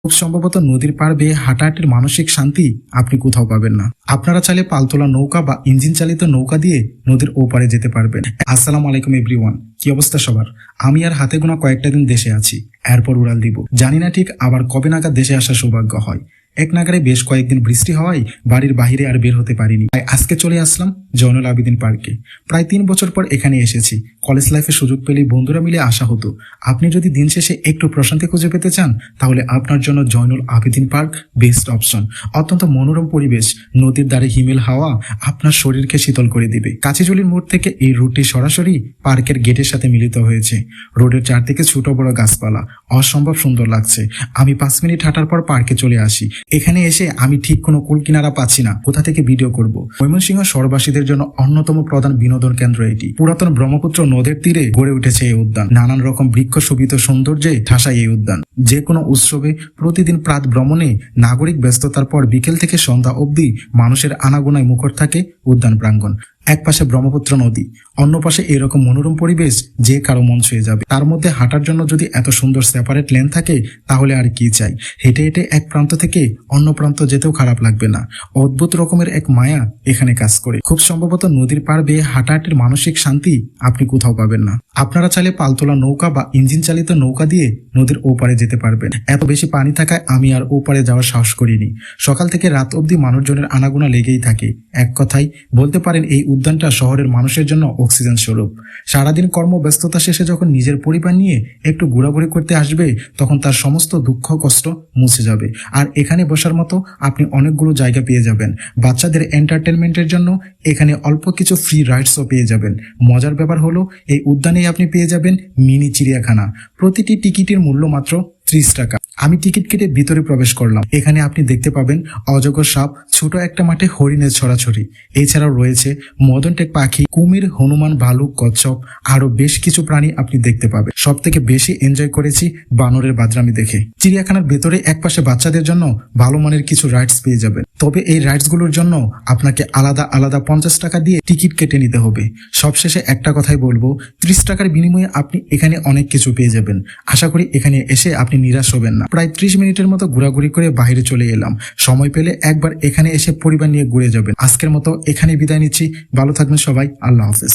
খুব সম্ভবত নদীর পাড় বেয়ে হাঁটাহাঁটির মানসিক শান্তি আপনি কোথাও পাবেন না। আপনারা চাইলে পালতোলা নৌকা বা ইঞ্জিন চালিত নৌকা দিয়ে নদীর ওপারে যেতে পারবেন। আসসালামু আলাইকুম এভরিওয়ান, কি অবস্থা সবার? আমি আর হাতে গোনা কয়েকটা দিন দেশে আছি, এরপর উড়াল দিব। জানি না ঠিক আবার কবে নাগাদ দেশে আসার সৌভাগ্য হয়। এক নাগারে বেশ কয়েকদিন বৃষ্টি হওয়ায় বাড়ির বাহিরে আর বের হতে পারিনি, তাই আজকে চলে আসলাম জয়নুল আবেদিন পার্কে। প্রায় 3 বছর পর এখানে এসেছি। কলেজ লাইফে সুযোগ পেলেই বন্ধুরা মিলে আসা হতো। আপনি যদি দিন শেষে একটু প্রশান্তি খুঁজে পেতে চান তাহলে আপনার জন্য Zainul Abedin park best option. অত্যন্ত মনোরম পরিবেশ, নদীর ধারে হিমেল হাওয়া আপনার শরীরকে শীতল করে দিবে। কাচিজুলির মোড় থেকে এই রুটটি সরাসরি পার্কের গেটের সাথে মিলিত হয়েছে। রোডের চারদিকে ছোট বড় গাছপালা, অসম্ভব সুন্দর লাগছে। আমি 5 মিনিট হাঁটার পর পার্কে চলে আসি। এখানে এসে আমি ঠিক কোনো কুল কিনারা পাচ্ছি না, কোথা থেকে ভিডিও করব। ময়মনসিংহ শহরবাসীদের জন্য অন্যতম প্রধান বিনোদন কেন্দ্র এটি। পুরাতন ব্রহ্মপুত্র নদের তীরে গড়ে উঠেছে এই উদ্যান। নানান রকম বৃক্ষ শোভিত সৌন্দর্যে ঠাসায় এই উদ্যান। যে কোনো উৎসবে, প্রতিদিন প্রাত ভ্রমণে, নাগরিক ব্যস্ততার পর বিকেল থেকে সন্ধ্যা অবধি মানুষের আনাগোনায় মুখর থাকে উদ্যান প্রাঙ্গণ। এক পাশে ব্রহ্মপুত্র নদী, অন্য পাশে এরকম মনোরম পরিবেশ যে কারো মন ছুঁয়ে যাবে। তার মধ্যে হাঁটার জন্য যদি এত সুন্দর সেপারেট লেন থাকে তাহলে আর কি চাই। হেঁটে হেঁটে এক প্রান্ত থেকে অন্য প্রান্ত যেতেও খারাপ লাগবে না। অদ্ভুত রকমের এক মায়া এখানে কাজ করে। খুব সম্ভবত নদীর পাড় বেয়ে হাঁটাহাঁটির মানসিক শান্তি আপনি কোথাও পাবেন না। আপনারা চাইলে পালতোলা নৌকা বা ইঞ্জিন চালিত নৌকা দিয়ে নদীর ওপারে যেতে পারবেন। এত বেশি পানি থাকায় আমি আর ওপারে যাওয়ার সাহস করিনি। সকাল থেকে রাত অবধি মানুষজনের আনাগোনা লেগেই থাকে। এক কথায় বলতে পারেন এই উদ্যানটা শহরের মানুষের জন্য অক্সিজেন স্বরূপ। সারাদিন কর্মব্যস্ততা শেষে যখন নিজের পরিবার নিয়ে একটু ঘোরাঘুরি করতে আসবে তখন তার সমস্ত দুঃখ কষ্ট মুছে যাবে। আর এখানে বসার মতো আপনি অনেকগুলো জায়গা পেয়ে যাবেন। বাচ্চাদের এন্টারটেনমেন্টের জন্য এখানে অল্প কিছু ফ্রি রাইডসও পেয়ে যাবেন। মজার ব্যাপার হলো এই উদ্যানেই আপনি পেয়ে যাবেন মিনি চিড়িয়াখানা। প্রতিটি টিকিটের মূল্য মাত্র 30 টাকা। আমি টিকিট কেটে ভিতরে প্রবেশ করলাম। এখানে আপনি দেখতে পাবেন অজগর সাপ, ছোট একটা মাঠে হরিণের ছড়াছড়ি। এছাড়াও রয়েছে মদনটেক পাখি, কুমির, হনুমান, ভালুক, কচ্ছপ, আরো বেশ কিছু প্রাণী আপনি দেখতে পাবেন। সব থেকে বেশি এনজয় করেছি বানরের বাদরামি দেখে। চিড়িয়াখানার ভেতরে একপাশে বাচ্চাদের জন্য ভালো মানের কিছু রাইডস পেয়ে যাবেন। তবে এই রাইডস গুলোর জন্য আপনাকে আলাদা আলাদা 50 টাকা দিয়ে টিকিট কেটে নিতে হবে। সবশেষে একটা কথাই বলবো, 30 টাকার বিনিময়ে আপনি এখানে অনেক কিছু পেয়ে যাবেন। আশা করি এখানে এসে আপনি নিরাশ হবেন না। প্রায় 30 মিনিটের মতো ঘোরাঘুরি করে বাইরে চলে এলাম। সময় পেলে একবার এখানে এসে পরিবার নিয়ে ঘুরে যাবেন। আজকের মতো এখানে বিদায় নিচ্ছি। ভালো থাকবেন সবাই। আল্লাহ হাফেজ।